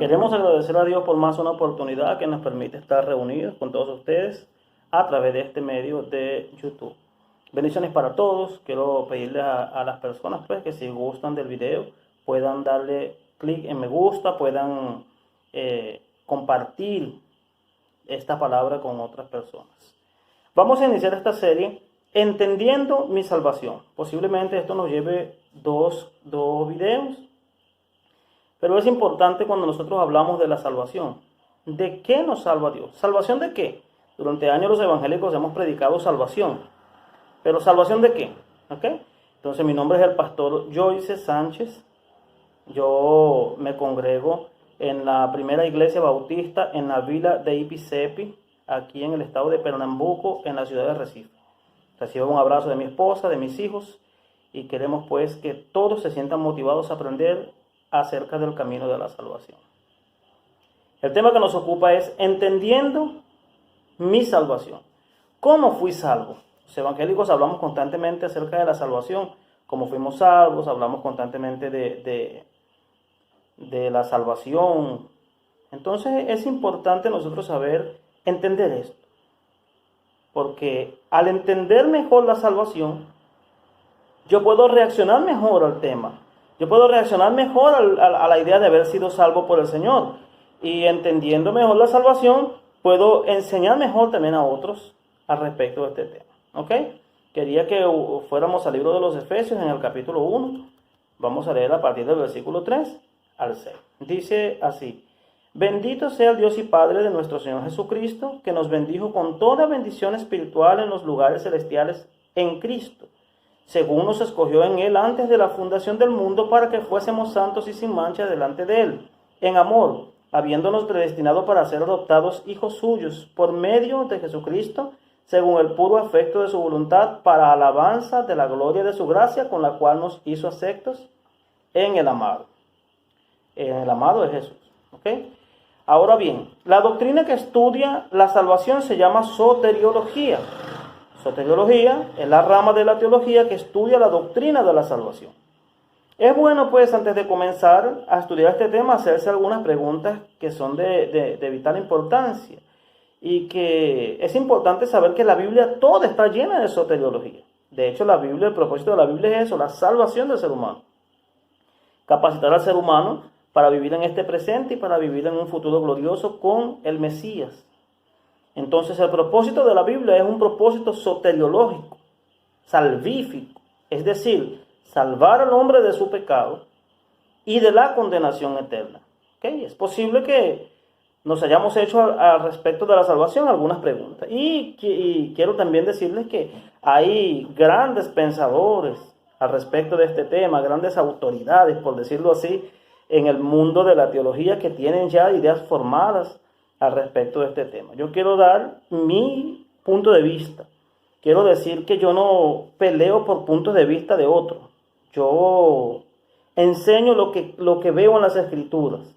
Queremos agradecer a Dios por más una oportunidad que nos permite estar reunidos con todos ustedes a través de este medio de YouTube. Bendiciones para todos. Quiero pedirle a las personas pues, que si gustan del video puedan darle clic en me gusta, puedan compartir esta palabra con otras personas. Vamos a iniciar esta serie entendiendo mi salvación. Posiblemente esto nos lleve dos videos. Pero es importante cuando nosotros hablamos de la salvación. ¿De qué nos salva Dios? ¿Salvación de qué? Durante años los evangélicos hemos predicado salvación. ¿Pero salvación de qué? ¿Okay? Entonces mi nombre es el pastor Joyce Sánchez. Yo me congrego en la primera iglesia bautista en la villa de Ipicepi, aquí en el estado de Pernambuco, en la ciudad de Recife. Recibo un abrazo de mi esposa, de mis hijos, y queremos pues que todos se sientan motivados a aprender acerca del camino de la salvación. El tema que nos ocupa es entendiendo mi salvación. ¿Cómo fui salvo? Los evangélicos hablamos constantemente acerca de la salvación, cómo fuimos salvos, hablamos constantemente de la salvación. Entonces es importante nosotros saber entender esto, porque al entender mejor la salvación, yo puedo reaccionar mejor al tema. Yo puedo reaccionar mejor a la idea de haber sido salvo por el Señor. Y entendiendo mejor la salvación, puedo enseñar mejor también a otros al respecto de este tema. ¿Ok? Quería que fuéramos al libro de los Efesios en el capítulo 1. Vamos a leer a partir del versículo 3 al 6. Dice así: Bendito sea el Dios y Padre de nuestro Señor Jesucristo, que nos bendijo con toda bendición espiritual en los lugares celestiales en Cristo, según nos escogió en Él antes de la fundación del mundo, para que fuésemos santos y sin mancha delante de Él, en amor, habiéndonos predestinado para ser adoptados hijos suyos, por medio de Jesucristo, según el puro afecto de su voluntad, para alabanza de la gloria de su gracia, con la cual nos hizo aceptos en el amado. En el amado de Jesús. ¿Ok? Ahora bien, la doctrina que estudia la salvación se llama soteriología. Soteriología es la rama de la teología que estudia la doctrina de la salvación. Es bueno, pues, antes de comenzar a estudiar este tema, hacerse algunas preguntas que son de vital importancia. Y que es importante saber que la Biblia toda está llena de soteriología. De hecho, la Biblia, el propósito de la Biblia es eso, la salvación del ser humano. Capacitar al ser humano para vivir en este presente y para vivir en un futuro glorioso con el Mesías. Entonces el propósito de la Biblia es un propósito soteriológico, salvífico, es decir, salvar al hombre de su pecado y de la condenación eterna. ¿Okay? Es posible que nos hayamos hecho al respecto de la salvación algunas preguntas. Y quiero también decirles que hay grandes pensadores al respecto de este tema, grandes autoridades, por decirlo así, en el mundo de la teología que tienen ya ideas formadas al respecto de este tema. Yo quiero dar mi punto de vista. Quiero decir que yo no peleo por puntos de vista de otros. Yo enseño lo que veo en las Escrituras.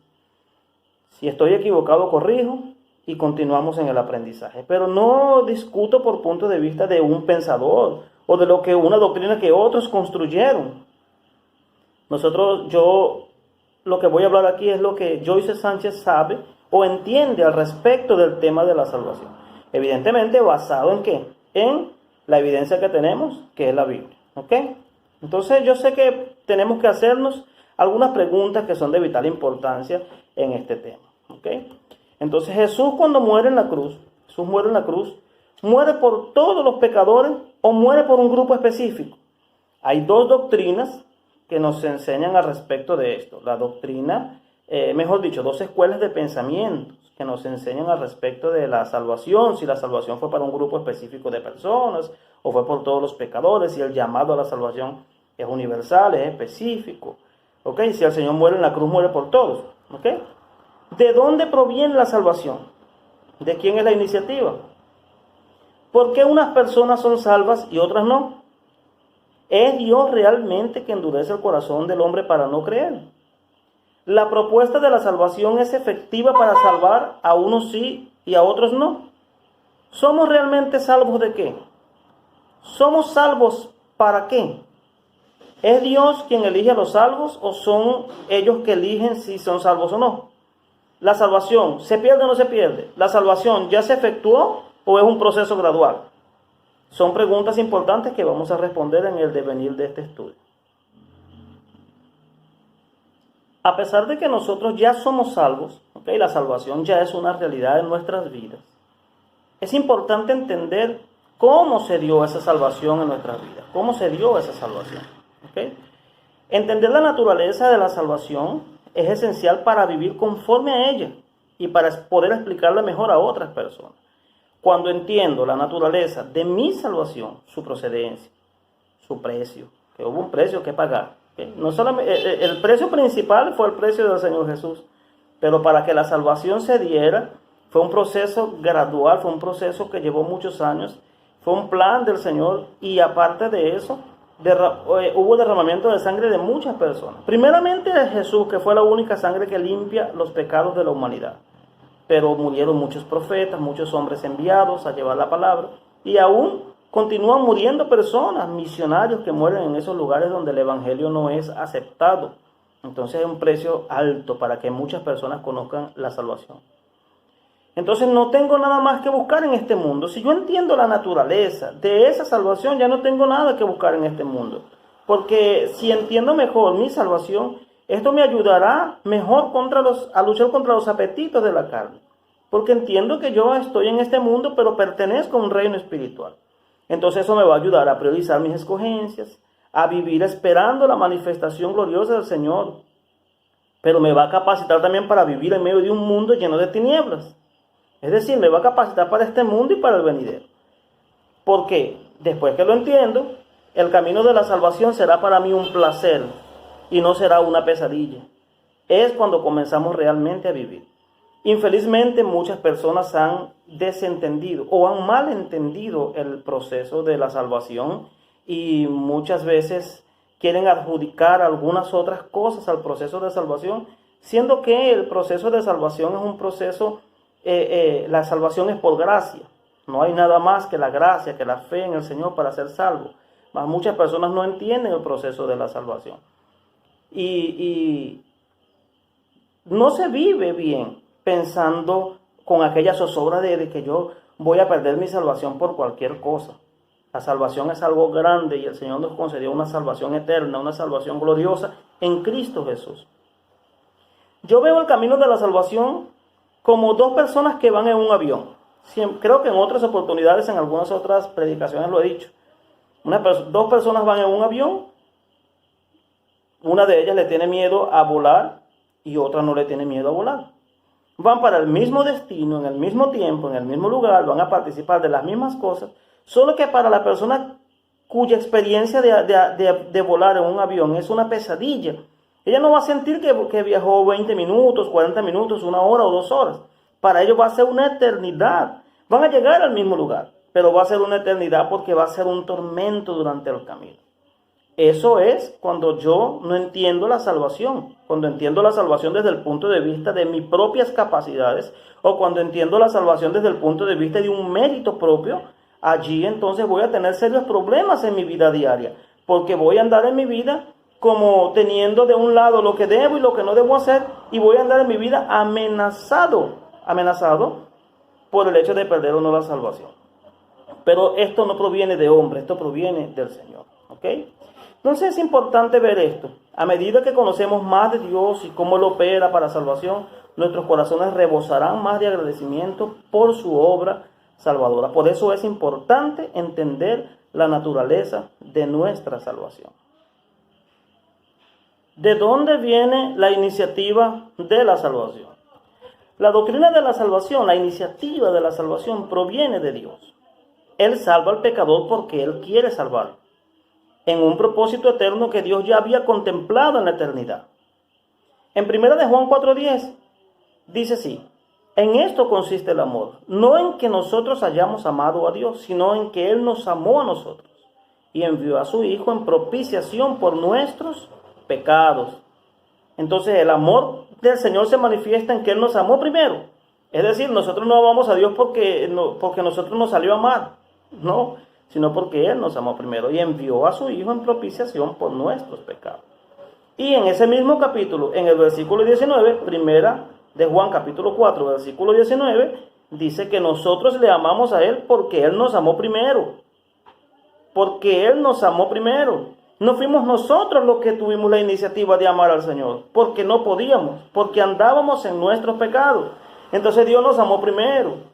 Si estoy equivocado, corrijo y continuamos en el aprendizaje. Pero no discuto por puntos de vista de un pensador o de una doctrina que otros construyeron. Lo que voy a hablar aquí es lo que Joyce Sánchez sabe o entiende al respecto del tema de la salvación. Evidentemente basado en ¿qué? En la evidencia que tenemos, que es la Biblia. ¿Ok? Entonces yo sé que tenemos que hacernos algunas preguntas que son de vital importancia en este tema. ¿Ok? Entonces Jesús cuando muere en la cruz, muere por todos los pecadores o muere por un grupo específico. Hay dos doctrinas que nos enseñan al respecto de esto. La doctrina, dos escuelas de pensamientos que nos enseñan al respecto de la salvación, si la salvación fue para un grupo específico de personas o fue por todos los pecadores, si el llamado a la salvación es universal, es específico. ¿Ok? Si el Señor muere en la cruz, muere por todos. ¿Ok? ¿De dónde proviene la salvación? ¿De quién es la iniciativa? ¿Por qué unas personas son salvas y otras no? ¿Es Dios realmente que endurece el corazón del hombre para no creer? ¿La propuesta de la salvación es efectiva para salvar a unos sí y a otros no? ¿Somos realmente salvos de qué? ¿Somos salvos para qué? ¿Es Dios quien elige a los salvos o son ellos que eligen si son salvos o no? ¿La salvación se pierde o no se pierde? ¿La salvación ya se efectuó o es un proceso gradual? Son preguntas importantes que vamos a responder en el devenir de este estudio. A pesar de que nosotros ya somos salvos, ¿okay? La salvación ya es una realidad en nuestras vidas. Es importante entender cómo se dio esa salvación en nuestras vidas, cómo se dio esa salvación. ¿Okay? Entender la naturaleza de la salvación es esencial para vivir conforme a ella y para poder explicarla mejor a otras personas. Cuando entiendo la naturaleza de mi salvación, su procedencia, su precio, que hubo un precio que pagar. ¿Okay? No solamente, el precio principal fue el precio del Señor Jesús, pero para que la salvación se diera, fue un proceso gradual, fue un proceso que llevó muchos años, fue un plan del Señor y aparte de eso, hubo derramamiento de sangre de muchas personas. Primeramente de Jesús, que fue la única sangre que limpia los pecados de la humanidad. Pero murieron muchos profetas, muchos hombres enviados a llevar la palabra, y aún continúan muriendo personas, misionarios que mueren en esos lugares donde el evangelio no es aceptado. Entonces es un precio alto para que muchas personas conozcan la salvación. Entonces no tengo nada más que buscar en este mundo. Si yo entiendo la naturaleza de esa salvación, ya no tengo nada que buscar en este mundo. Porque si entiendo mejor mi salvación, esto me ayudará mejor a luchar contra los apetitos de la carne. Porque entiendo que yo estoy en este mundo, pero pertenezco a un reino espiritual. Entonces eso me va a ayudar a priorizar mis escogencias, a vivir esperando la manifestación gloriosa del Señor. Pero me va a capacitar también para vivir en medio de un mundo lleno de tinieblas. Es decir, me va a capacitar para este mundo y para el venidero. Porque después que lo entiendo, el camino de la salvación será para mí un placer y no será una pesadilla. Es cuando comenzamos realmente a vivir. Infelizmente muchas personas han desentendido o han malentendido el proceso de la salvación y muchas veces quieren adjudicar algunas otras cosas al proceso de salvación, siendo que el proceso de salvación es un proceso, la salvación es por gracia. No hay nada más que la gracia, que la fe en el Señor para ser salvo. Mas muchas personas no entienden el proceso de la salvación. Y no se vive bien pensando con aquella zozobra de que yo voy a perder mi salvación por cualquier cosa. La salvación es algo grande y el Señor nos concedió una salvación eterna, una salvación gloriosa en Cristo Jesús. Yo veo el camino de la salvación como dos personas que van en un avión. Creo que en otras oportunidades, en algunas otras predicaciones lo he dicho. Dos personas van en un avión, una de ellas le tiene miedo a volar y otra no le tiene miedo a volar. Van para el mismo destino, en el mismo tiempo, en el mismo lugar, van a participar de las mismas cosas, solo que para la persona cuya experiencia de volar en un avión es una pesadilla, ella no va a sentir que viajó 20 minutos, 40 minutos, 1 hora o 2 horas. Para ellos va a ser una eternidad. Van a llegar al mismo lugar, pero va a ser una eternidad porque va a ser un tormento durante el camino. Eso es cuando yo no entiendo la salvación, cuando entiendo la salvación desde el punto de vista de mis propias capacidades o cuando entiendo la salvación desde el punto de vista de un mérito propio. Allí entonces voy a tener serios problemas en mi vida diaria, porque voy a andar en mi vida como teniendo de un lado lo que debo y lo que no debo hacer, y voy a andar en mi vida amenazado por el hecho de perder o no la salvación. Pero esto no proviene de hombre, esto proviene del Señor, ¿ok? Entonces es importante ver esto. A medida que conocemos más de Dios y cómo Él opera para salvación, nuestros corazones rebosarán más de agradecimiento por su obra salvadora. Por eso es importante entender la naturaleza de nuestra salvación. ¿De dónde viene la iniciativa de la salvación? La doctrina de la salvación, la iniciativa de la salvación proviene de Dios. Él salva al pecador porque Él quiere salvarlo, en un propósito eterno que Dios ya había contemplado en la eternidad. En 1 de Juan 4:10 dice así: en esto consiste el amor, no en que nosotros hayamos amado a Dios, sino en que Él nos amó a nosotros y envió a su Hijo en propiciación por nuestros pecados. Entonces el amor del Señor se manifiesta en que Él nos amó primero. Es decir, nosotros no amamos a Dios porque nosotros nos salió a amar, no, sino porque Él nos amó primero y envió a su Hijo en propiciación por nuestros pecados. Y en ese mismo capítulo, en el versículo 19, 1 de Juan capítulo 4, versículo 19, dice que nosotros le amamos a Él porque Él nos amó primero. Porque Él nos amó primero. No fuimos nosotros los que tuvimos la iniciativa de amar al Señor, porque no podíamos, porque andábamos en nuestros pecados. Entonces Dios nos amó primero.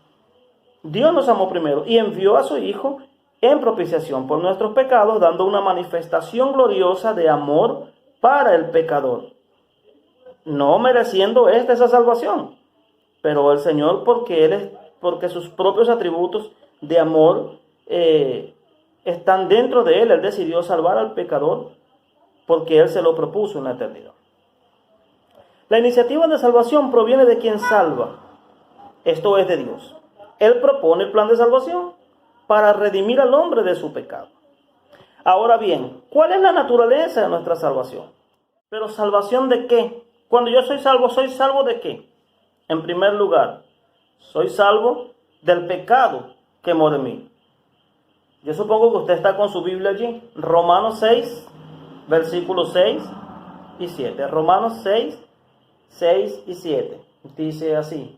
Dios nos amó primero y envió a su Hijo en propiciación por nuestros pecados, dando una manifestación gloriosa de amor para el pecador. No mereciendo esa salvación, pero el Señor, porque sus propios atributos de amor están dentro de Él decidió salvar al pecador porque Él se lo propuso en la eternidad. La iniciativa de salvación proviene de quien salva, esto es de Dios. Él propone el plan de salvación para redimir al hombre de su pecado. Ahora bien, ¿cuál es la naturaleza de nuestra salvación? Pero ¿salvación de qué? Cuando yo soy salvo ¿de qué? En primer lugar, soy salvo del pecado que mora en mí. Yo supongo que usted está con su Biblia allí. Romanos 6, versículos 6 y 7. Romanos 6, 6 y 7. Dice así: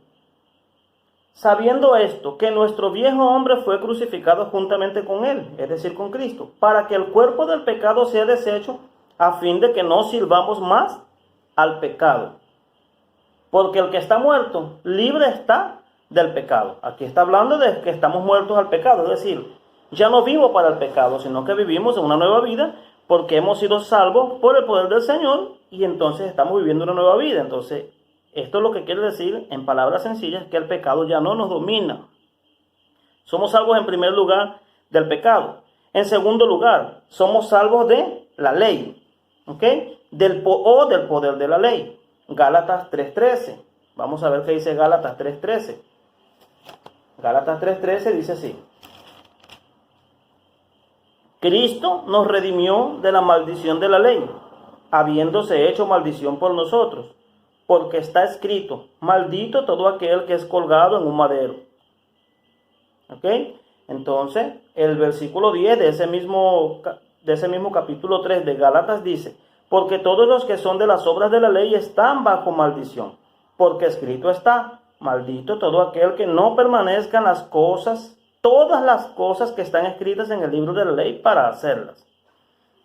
sabiendo esto, que nuestro viejo hombre fue crucificado juntamente con él, es decir, con Cristo, para que el cuerpo del pecado sea deshecho, a fin de que no sirvamos más al pecado. Porque el que está muerto, libre está del pecado. Aquí está hablando de que estamos muertos al pecado, es decir, ya no vivo para el pecado, sino que vivimos en una nueva vida, porque hemos sido salvos por el poder del Señor, y entonces estamos viviendo una nueva vida. Entonces, esto es lo que quiere decir, en palabras sencillas, que el pecado ya no nos domina. Somos salvos en primer lugar del pecado. En segundo lugar, somos salvos de la ley, ¿ok? Del poder de la ley. Gálatas 3:13. Vamos a ver qué dice Gálatas 3:13. Gálatas 3:13 dice así: Cristo nos redimió de la maldición de la ley, habiéndose hecho maldición por nosotros, porque está escrito: maldito todo aquel que es colgado en un madero. ¿Ok? Entonces, el versículo 10 de ese mismo capítulo 3 de Gálatas dice: porque todos los que son de las obras de la ley están bajo maldición, porque escrito está: maldito todo aquel que no permanezca en las cosas, todas las cosas que están escritas en el libro de la ley para hacerlas.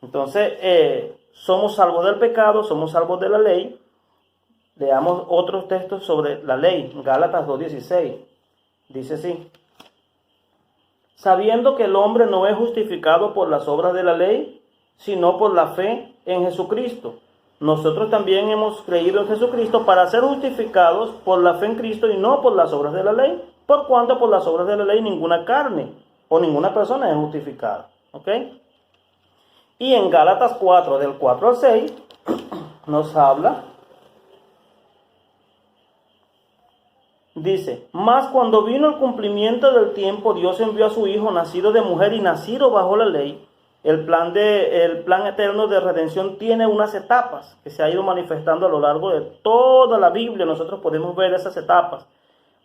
Entonces, somos salvos del pecado, somos salvos de la ley. Leamos otros textos sobre la ley. Gálatas 2:16 dice así: sabiendo que el hombre no es justificado por las obras de la ley, sino por la fe en Jesucristo. Nosotros también hemos creído en Jesucristo para ser justificados por la fe en Cristo y no por las obras de la ley, por cuanto por las obras de la ley ninguna carne o ninguna persona es justificada. ¿Ok? Y en Gálatas 4, del 4 al 6, nos habla. Dice: mas cuando vino el cumplimiento del tiempo, Dios envió a su Hijo, nacido de mujer y nacido bajo la ley. El plan eterno de redención tiene unas etapas que se ha ido manifestando a lo largo de toda la Biblia. Nosotros podemos ver esas etapas,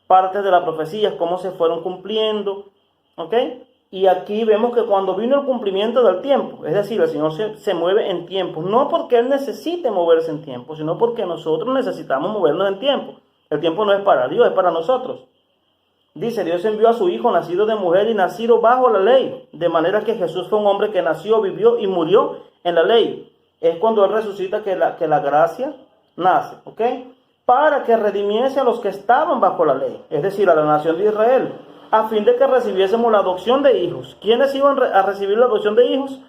partes de la profecía, cómo se fueron cumpliendo. ¿Ok? Y aquí vemos que cuando vino el cumplimiento del tiempo, es decir, el Señor se mueve en tiempo, no porque Él necesite moverse en tiempo, sino porque nosotros necesitamos movernos en tiempo. El tiempo no es para Dios, es para nosotros. Dice: Dios envió a su Hijo, nacido de mujer y nacido bajo la ley, de manera que Jesús fue un hombre que nació, vivió y murió en la ley. Es cuando Él resucita que la gracia nace, ¿ok? Para que redimiese a los que estaban bajo la ley, es decir, a la nación de Israel, a fin de que recibiésemos la adopción de hijos. ¿Quiénes iban a recibir la adopción de hijos?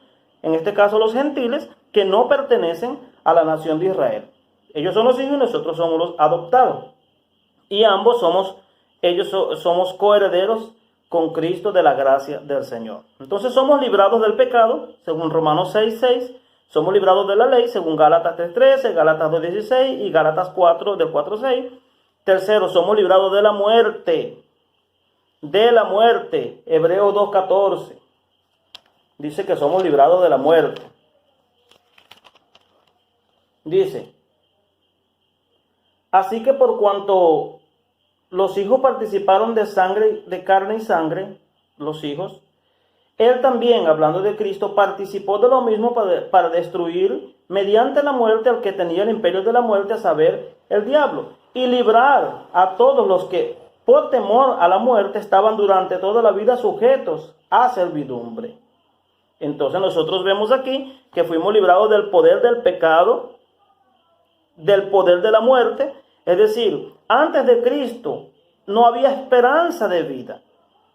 En este caso los gentiles, que no pertenecen a la nación de Israel. Ellos son los hijos y nosotros somos los adoptados. Y ambos somos coherederos con Cristo de la gracia del Señor. Entonces somos librados del pecado, según Romanos 6:6. Somos librados de la ley, según Gálatas 3:13, Gálatas 2:16 y Gálatas 4, del 4:6. Tercero, somos librados de la muerte. Hebreos 2:14. Dice que somos librados de la muerte. Dice: así que por cuanto los hijos participaron de carne y sangre, los hijos, Él también, hablando de Cristo, participó de lo mismo para destruir mediante la muerte al que tenía el imperio de la muerte, a saber, el diablo, y librar a todos los que por temor a la muerte estaban durante toda la vida sujetos a servidumbre. Entonces nosotros vemos aquí que fuimos librados del poder del pecado, del poder de la muerte. Es decir, antes de Cristo no había esperanza de vida,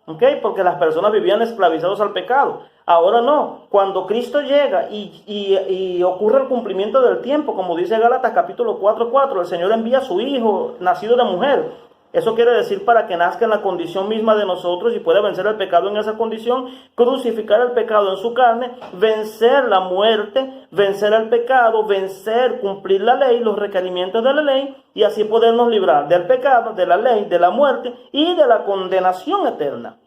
¿ok? Porque las personas vivían esclavizados al pecado. Ahora no, cuando Cristo llega y ocurre el cumplimiento del tiempo, como dice Gálatas capítulo 4:4, el Señor envía a su Hijo, nacido de mujer. Eso quiere decir para que nazca en la condición misma de nosotros y pueda vencer el pecado en esa condición, crucificar el pecado en su carne, vencer la muerte, vencer el pecado, vencer, cumplir la ley, los requerimientos de la ley, y así podernos librar del pecado, de la ley, de la muerte y de la condenación eterna.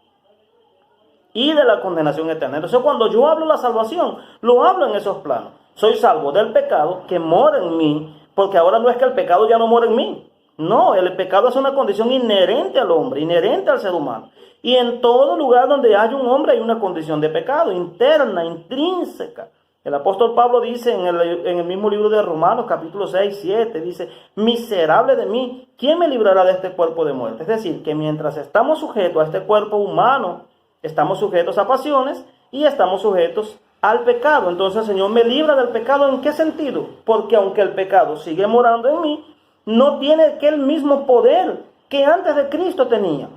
Entonces, cuando yo hablo de la salvación, lo hablo en esos planos. Soy salvo del pecado que mora en mí, porque ahora no es que el pecado ya no mora en mí. No, el pecado es una condición inherente al hombre, inherente al ser humano. Y en todo lugar donde hay un hombre hay una condición de pecado, interna, intrínseca. El apóstol Pablo dice en el mismo libro de Romanos, capítulo 6:7, dice, miserable de mí, ¿quién me librará de este cuerpo de muerte? Es decir, que mientras estamos sujetos a este cuerpo humano, estamos sujetos a pasiones y estamos sujetos al pecado. Entonces el Señor me libra del pecado. ¿En qué sentido? Porque aunque el pecado sigue morando en mí, no tiene aquel mismo poder que antes de Cristo tenía.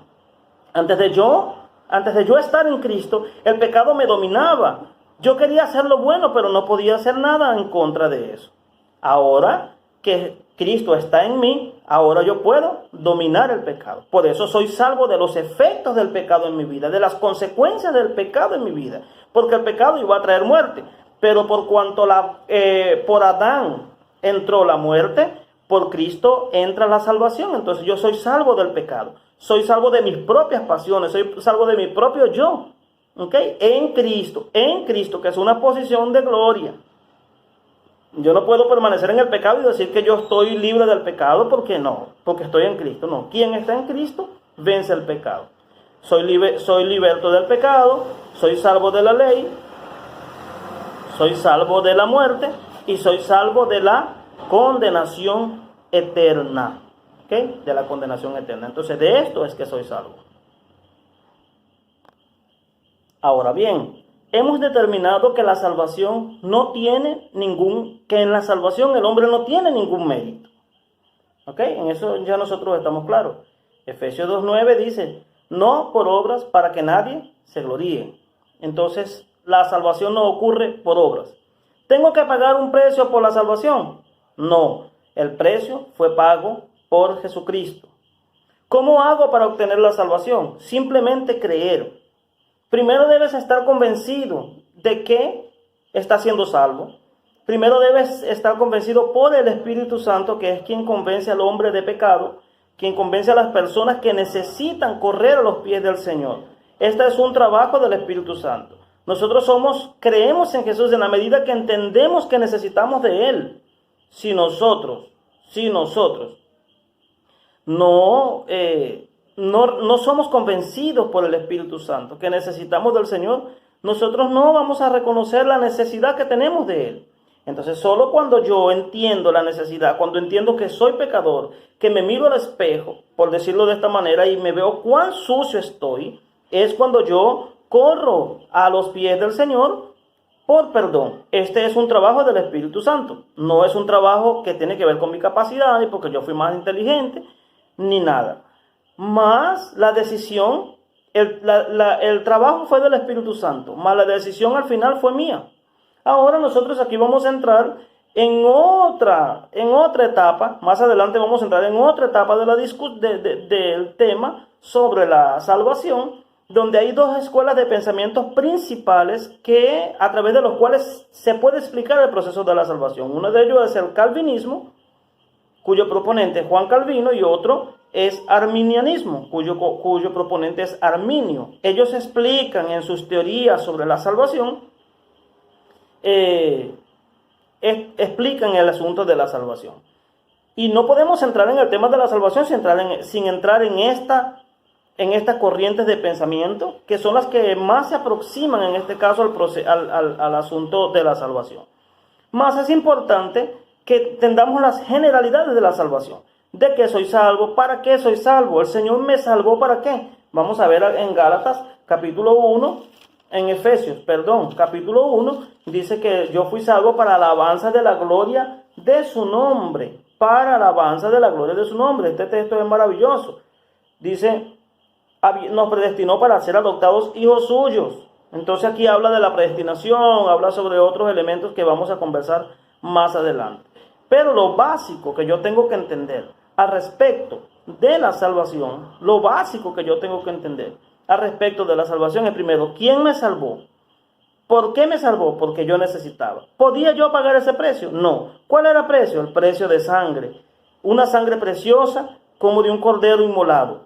Antes de yo estar en Cristo, el pecado me dominaba. Yo quería hacer lo bueno, pero no podía hacer nada en contra de eso. Ahora que Cristo está en mí, ahora yo puedo dominar el pecado. Por eso soy salvo de los efectos del pecado en mi vida, de las consecuencias del pecado en mi vida. Porque el pecado iba a traer muerte. Pero por cuanto por Adán entró la muerte, por Cristo entra la salvación. Entonces yo soy salvo del pecado. Soy salvo de mis propias pasiones. Soy salvo de mi propio yo. ¿Ok? En Cristo, que es una posición de gloria. Yo no puedo permanecer en el pecado y decir que yo estoy libre del pecado, porque no, porque estoy en Cristo. No, quien está en Cristo vence el pecado. Soy liberto del pecado, soy salvo de la ley, soy salvo de la muerte y soy salvo de la condenación eterna. ¿Ok? De la condenación eterna. Entonces de esto es que soy salvo. Ahora bien, hemos determinado que la salvación que en la salvación el hombre no tiene ningún mérito. ¿Ok? En eso ya nosotros estamos claros. Efesios 2:9 dice, no por obras para que nadie se gloríe. Entonces, la salvación no ocurre por obras. ¿Tengo que pagar un precio por la salvación? No, el precio fue pago por Jesucristo. ¿Cómo hago para obtener la salvación? Simplemente creer. Primero debes estar convencido de que estás siendo salvo. Primero debes estar convencido por el Espíritu Santo, que es quien convence al hombre de pecado, quien convence a las personas que necesitan correr a los pies del Señor. Este es un trabajo del Espíritu Santo. Nosotros creemos en Jesús en la medida que entendemos que necesitamos de Él. Si nosotros no somos convencidos por el Espíritu Santo que necesitamos del Señor, nosotros no vamos a reconocer la necesidad que tenemos de Él. Entonces, solo cuando yo entiendo la necesidad, cuando entiendo que soy pecador, que me miro al espejo, por decirlo de esta manera, y me veo cuán sucio estoy, es cuando yo corro a los pies del Señor por perdón. Este es un trabajo del Espíritu Santo. No es un trabajo que tiene que ver con mi capacidad, ni porque yo fui más inteligente, ni nada. Más la decisión, el trabajo fue del Espíritu Santo, más la decisión al final fue mía. Ahora nosotros aquí vamos a entrar en otra etapa. Más adelante vamos a entrar en otra etapa del tema sobre la salvación, donde hay dos escuelas de pensamientos principales a través de los cuales se puede explicar el proceso de la salvación. Uno de ellos es el calvinismo, cuyo proponente es Juan Calvino, y otro es arminianismo, cuyo proponente es Arminio. Ellos explican en sus teorías sobre la salvación, explican el asunto de la salvación. Y no podemos entrar en el tema de la salvación sin entrar en estas corrientes de pensamiento, que son las que más se aproximan en este caso al asunto de la salvación. Más es importante que entendamos las generalidades de la salvación. ¿De qué soy salvo? ¿Para qué soy salvo? El Señor me salvó, ¿para qué? Vamos a ver en Gálatas capítulo 1, en Efesios, capítulo 1, dice que yo fui salvo para alabanza de la gloria de su nombre. Para alabanza de la gloria de su nombre. Este texto es maravilloso. Dice, nos predestinó para ser adoptados hijos suyos. Entonces aquí habla de la predestinación, habla sobre otros elementos que vamos a conversar más adelante. Pero lo básico que yo tengo que entender al respecto de la salvación, lo básico que yo tengo que entender al respecto de la salvación es primero, ¿quién me salvó? ¿Por qué me salvó? Porque yo necesitaba. ¿Podía yo pagar ese precio? No. ¿Cuál era el precio? El precio de sangre. Una sangre preciosa como de un cordero inmolado.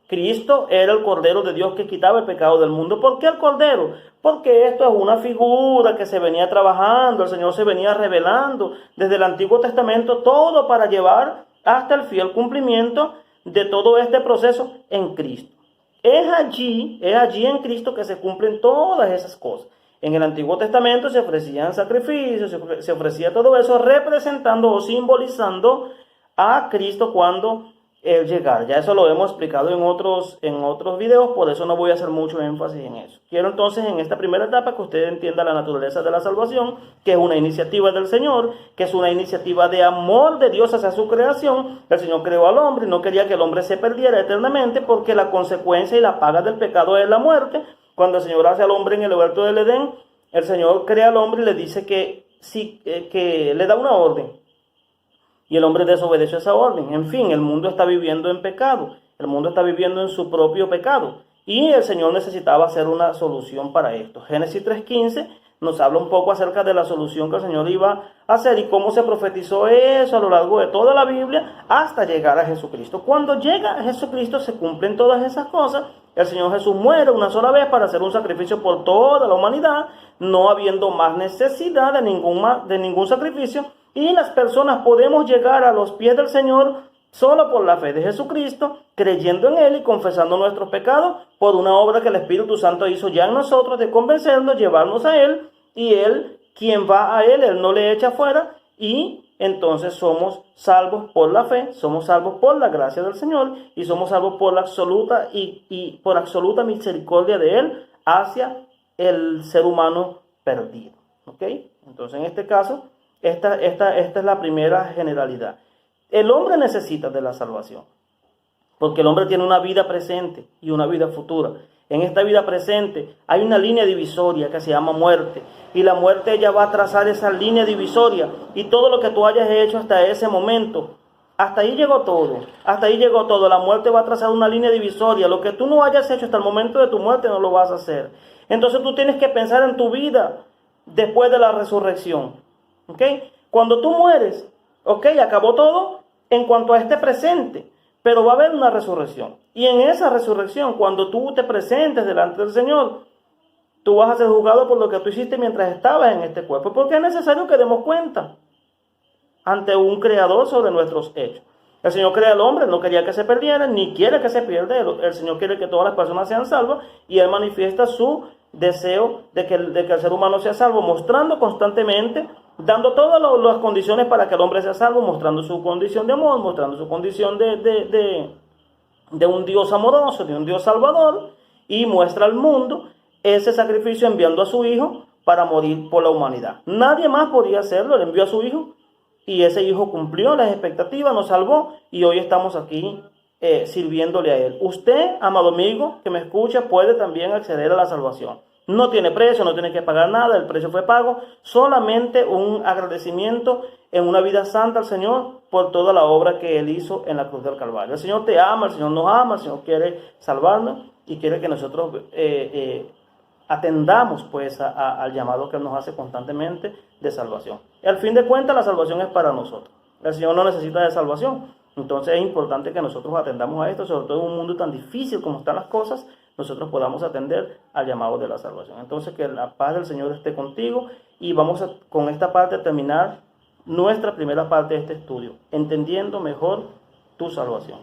Cristo era el Cordero de Dios que quitaba el pecado del mundo. ¿Por qué el Cordero? Porque esto es una figura que se venía trabajando, el Señor se venía revelando desde el Antiguo Testamento, todo para llevar hasta el fiel cumplimiento de todo este proceso en Cristo. Es allí en Cristo que se cumplen todas esas cosas. En el Antiguo Testamento se ofrecían sacrificios, se ofrecía todo eso representando o simbolizando a Cristo cuando Él llegara. Ya eso lo hemos explicado en otros videos, por eso no voy a hacer mucho énfasis en eso. Quiero entonces en esta primera etapa que usted entienda la naturaleza de la salvación, que es una iniciativa del Señor, que es una iniciativa de amor de Dios hacia su creación. El Señor creó al hombre y no quería que el hombre se perdiera eternamente porque la consecuencia y la paga del pecado es la muerte. Cuando el Señor hace al hombre en el huerto del Edén, el Señor crea al hombre y le dice que le da una orden. Y el hombre desobedeció esa orden. En fin, el mundo está viviendo en pecado. El mundo está viviendo en su propio pecado. Y el Señor necesitaba hacer una solución para esto. Génesis 3:15 nos habla un poco acerca de la solución que el Señor iba a hacer y cómo se profetizó eso a lo largo de toda la Biblia hasta llegar a Jesucristo. Cuando llega a Jesucristo se cumplen todas esas cosas. El Señor Jesús muere una sola vez para hacer un sacrificio por toda la humanidad, no habiendo más necesidad de ningún sacrificio. Y las personas podemos llegar a los pies del Señor solo por la fe de Jesucristo, creyendo en Él y confesando nuestros pecados por una obra que el Espíritu Santo hizo ya en nosotros de convencernos, llevarnos a Él, y Él, quien va a Él no le echa fuera, y entonces somos salvos por la fe, somos salvos por la gracia del Señor, y somos salvos por la absoluta y por absoluta misericordia de Él hacia el ser humano perdido. ¿Ok? Entonces en este caso, esta es la primera generalidad. El hombre necesita de la salvación, porque el hombre tiene una vida presente y una vida futura. En esta vida presente hay una línea divisoria que se llama muerte, y la muerte ella va a trazar esa línea divisoria, y todo lo que tú hayas hecho hasta ese momento, hasta ahí llegó todo, la muerte va a trazar una línea divisoria. Lo que tú no hayas hecho hasta el momento de tu muerte no lo vas a hacer. Entonces tú tienes que pensar en tu vida después de la resurrección. ¿Ok? Cuando tú mueres, ¿ok? Acabó todo en cuanto a este presente, pero va a haber una resurrección. Y en esa resurrección, cuando tú te presentes delante del Señor, tú vas a ser juzgado por lo que tú hiciste mientras estabas en este cuerpo, porque es necesario que demos cuenta ante un creador sobre nuestros hechos. El Señor crea al hombre, no quería que se perdiera, ni quiere que se pierda. El Señor quiere que todas las personas sean salvas, y Él manifiesta su deseo de que el ser humano sea salvo, mostrando constantemente, dando todas las condiciones para que el hombre sea salvo, mostrando su condición de amor, mostrando su condición de un Dios amoroso, de un Dios salvador, y muestra al mundo ese sacrificio enviando a su Hijo para morir por la humanidad. Nadie más podía hacerlo, Él envió a su Hijo, y ese Hijo cumplió las expectativas, nos salvó, y hoy estamos aquí sirviéndole a Él. Usted, amado amigo que me escucha, puede también acceder a la salvación. No tiene precio, no tiene que pagar nada, el precio fue pago, solamente un agradecimiento en una vida santa al Señor por toda la obra que Él hizo en la cruz del Calvario. El Señor te ama, el Señor nos ama, el Señor quiere salvarnos y quiere que nosotros atendamos pues al llamado que Él nos hace constantemente de salvación. Y al fin de cuentas la salvación es para nosotros. El Señor no necesita de salvación. Entonces es importante que nosotros atendamos a esto, sobre todo en un mundo tan difícil como están las cosas, nosotros podamos atender al llamado de la salvación. Entonces que la paz del Señor esté contigo, y vamos con esta parte a terminar nuestra primera parte de este estudio, entendiendo mejor tu salvación.